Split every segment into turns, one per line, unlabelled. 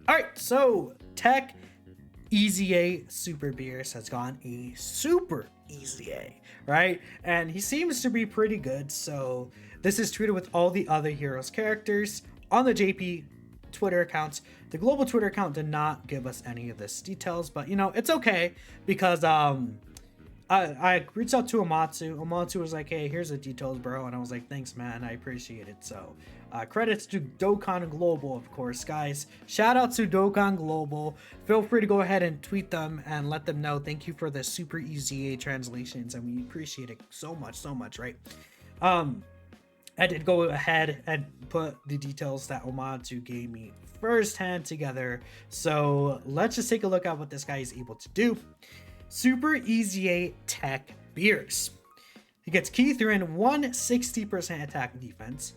All right, so Tech EZA Super Beerus has gone a super EZA, right? And he seems to be pretty good. So this is treated with all the other heroes characters on the JP Twitter accounts. The global Twitter account did not give us any of this details, but you know it's okay because I reached out to Amatsu. Amatsu was like, "Hey, here's the details, bro," and I was like, "Thanks, man. I appreciate it." So, credits to Dokkan Global, of course, guys. Shout out to Dokkan Global. Feel free to go ahead and tweet them and let them know. Thank you for the super EZA translations, and we appreciate it so much, right? I did go ahead and put the details that Amatsu gave me firsthand together. So let's just take a look at what this guy is able to do. Super EZA TEQ Beerus. He gets key through in 160% attack and defense.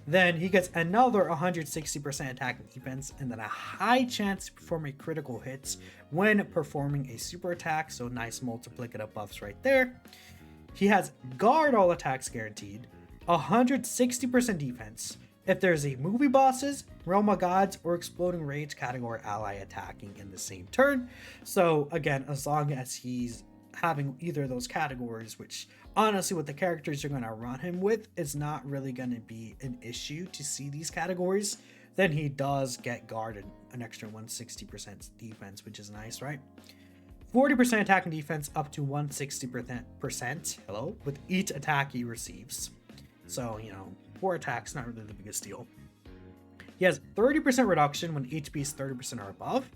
Then he gets another 160% attack and defense, and then a high chance to perform a critical hits when performing a super attack. So nice multiplicative buffs right there. He has guard all attacks guaranteed, 160% defense. If there's a movie bosses, Realm of Gods, or Exploding Rage category ally attacking in the same turn. So again, as long as he's having either of those categories, which honestly with the characters you're going to run him with, it's not really going to be an issue to see these categories, then he does get guarded an extra 160% defense, which is nice, right? 40% attack and defense up to 160% with each attack he receives. So, you know, 4 attacks, not really the biggest deal. He has 30% reduction when HP is 30% or above,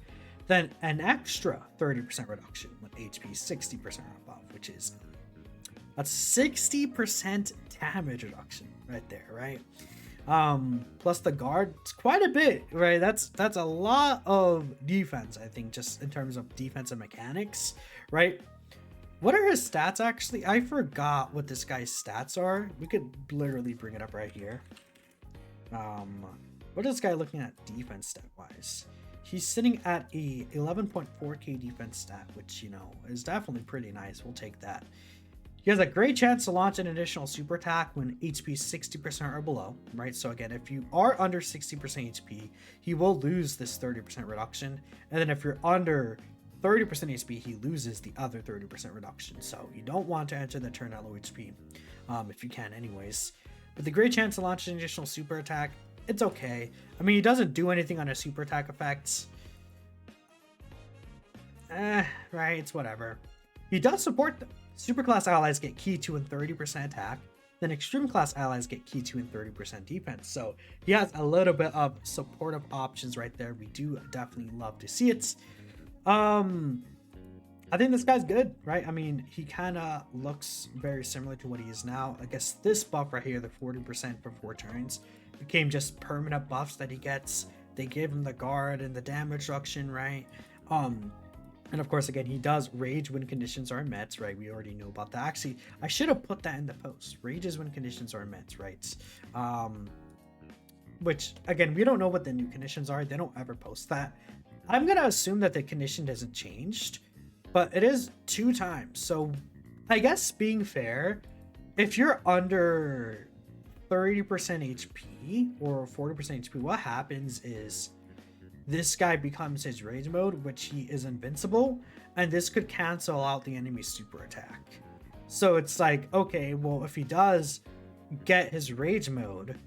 then an extra 30% reduction when HP is 60% or above, which is a 60% damage reduction right there, right? Plus the guard, it's quite a bit, right? That's a lot of defense, I think, just in terms of defensive mechanics, right? What are his stats actually? I forgot what this guy's stats are. We could literally bring it up right here. What is this guy looking at defense stat wise? He's sitting at a 11.4k defense stat, which, you know, is definitely pretty nice. We'll take that. He has a great chance to launch an additional super attack when HP is 60% or below, right? So again, if you are under 60% HP, he will lose this 30% reduction. And then if you're under 30% HP, he loses the other 30% reduction. So you don't want to enter the turn at low HP, if you can anyways. With the great chance to launch an additional super attack, it's okay. I mean, he doesn't do anything on his super attack effects. Right, it's whatever. He does support them. Super class allies get key 2 and 30% attack. Then extreme class allies get key 2 and 30% defense. So he has a little bit of supportive options right there. We do definitely love to see it. I think this guy's good, right? I mean, he kind of looks very similar to what he is now. I guess this buff right here, the 40% for 4 turns, became just permanent buffs that he gets. They gave him the guard and the damage reduction, right? And of course, again, he does rage when conditions are met, right? We already know about that. Actually, I should have put that in the post. Rages when conditions are met, right? Which, again, we don't know what the new conditions are. They don't ever post that. I'm going to assume that the condition hasn't changed, but it is 2 times. So I guess being fair, if you're under 30% HP or 40% HP, what happens is this guy becomes his rage mode, which he is invincible, and this could cancel out the enemy's super attack. So it's like, okay, well, if he does get his rage mode,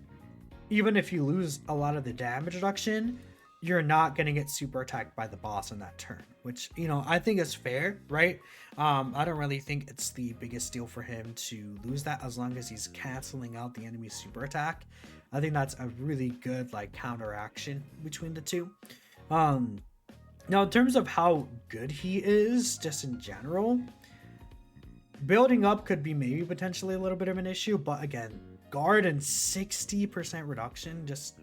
even if you lose a lot of the damage reduction, you're not going to get super attacked by the boss in that turn, which, you know, I think is fair, right? I don't really think it's the biggest deal for him to lose that as long as he's canceling out the enemy's super attack. I think that's a really good, like, counteraction between the two. Now, in terms of how good he is, just in general, building up could be maybe potentially a little bit of an issue, but again, guard and 60% reduction, just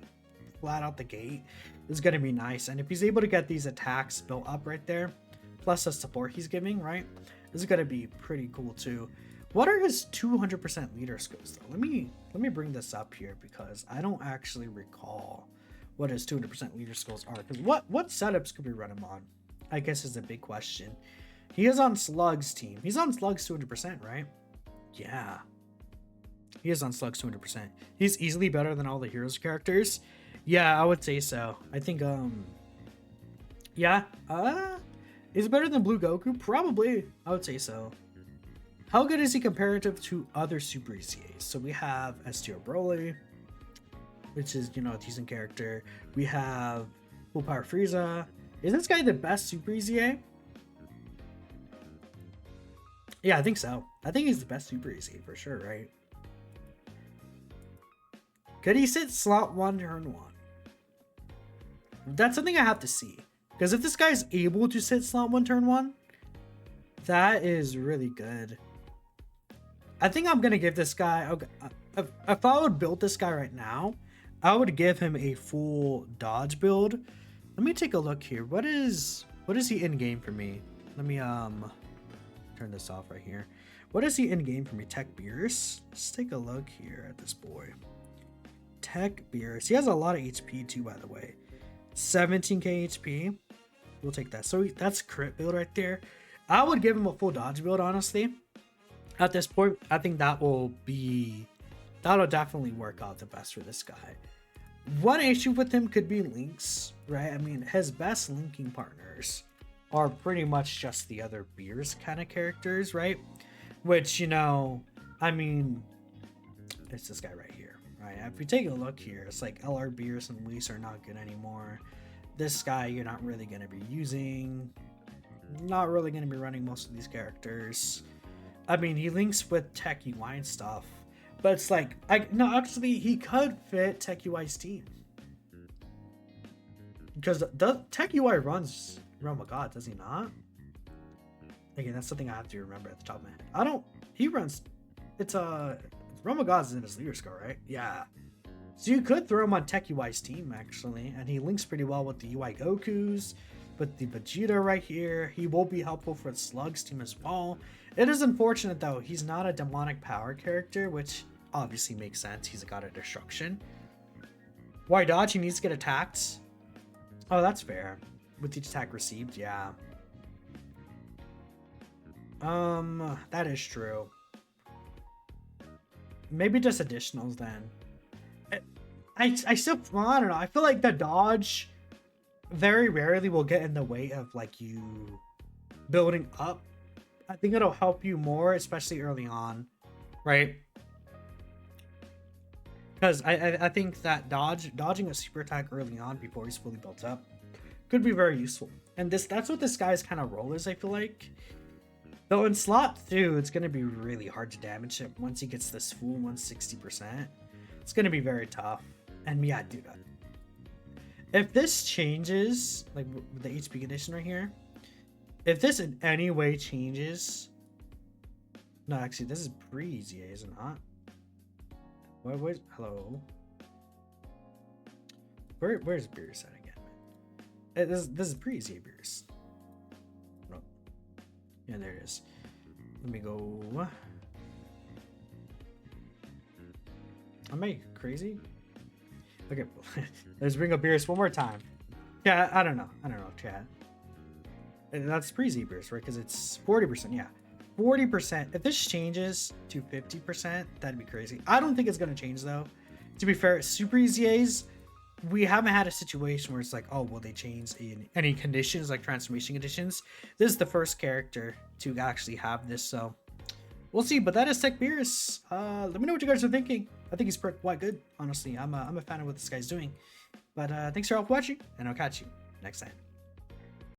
flat out the gate, is going to be nice. And if he's able to get these attacks built up right there, plus the support he's giving, right, this is going to be pretty cool too. What are his 200% leader skills though? Let me bring this up here because I don't actually recall what his 200% leader skills are. Because what setups could we run him on, I guess, is a big question. He is on Slug's team. He's on Slug's 200%, right? Yeah. He is on Slug's 200%. He's easily better than all the heroes characters. Yeah, I would say so. I think Yeah. Is it better than Blue Goku? Probably. I would say so. How good is he comparative to other Super EZAs? So we have STO Broly, which is, you know, a decent character. We have Full Power Frieza. Is this guy the best Super EZA? Yeah, I think so. I think he's the best Super EZA for sure, right? Could he sit slot 1 turn 1? That's something I have to see. Because if this guy's able to sit slot 1 turn 1, that is really good. I think I'm gonna give this guy. Okay, if I would build this guy right now, I would give him a full dodge build. Let me take a look here. What is he in game for me? Let me turn this off right here. What is he in game for me? TEQ Beerus. Let's take a look here at this boy. TEQ Beerus. He has a lot of HP too, by the way. 17k HP. We'll take that. So that's crit build right there. I would give him a full dodge build, honestly. At this point, I think that'll definitely work out the best for this guy. One issue with him could be links, right? I mean, his best linking partners are pretty much just the other Beerus kind of characters, right? Which, you know, I mean, it's this guy right here, right? If we take a look here, it's like LR Beerus and Whis are not good anymore. This guy you're not really going to be using. Not really going to be running most of these characters. I mean, he links with TEQ UI and stuff, but it's like, no, actually, he could fit TEQ UI's team. Because the TEQ UI runs Realm of God, does he not? Again, that's something I have to remember at the top of my head. He runs, it's Realm of God's in his leader skill, right? Yeah. So you could throw him on TEQ UI's team, actually, and he links pretty well with the UI Gokus, with the Vegeta right here. He will be helpful for the Slug's team as well. It is unfortunate, though, he's not a demonic power character, which obviously makes sense. He's a god of destruction. Why dodge? He needs to get attacked. Oh, that's fair. With each attack received, yeah. That is true. Maybe just additionals then. I still, well, I don't know. I feel like the dodge very rarely will get in the way of like you building up. I think it'll help you more, especially early on, right? Because I think that dodging a super attack early on before he's fully built up could be very useful. And that's what this guy's kind of role is, I feel like. Though in slot 2, it's going to be really hard to damage him once he gets this full 160%. It's going to be very tough. And yeah, dude, if this changes, like the HP condition right here, if this in any way changes, no, actually, this is pre-EZA, is it not? What? Hello. Where's Beerus at again? This is pre-EZA Beerus. No. Yeah, there it is. Let me go. Am I crazy? Okay, let's bring up Beerus one more time. Yeah, I don't know, chat. That's pre-EZA Beerus, right? Because it's 40%, yeah. 40%. If this changes to 50%, that'd be crazy. I don't think it's going to change, though. To be fair, Super EZAs, we haven't had a situation where it's like, oh, will they change in any conditions, like transformation conditions? This is the first character to actually have this, so we'll see. But that is TEQ Beerus. Let me know what you guys are thinking. I think he's quite good, honestly. I'm a fan of what this guy's doing. But thanks for all for watching, and I'll catch you next time.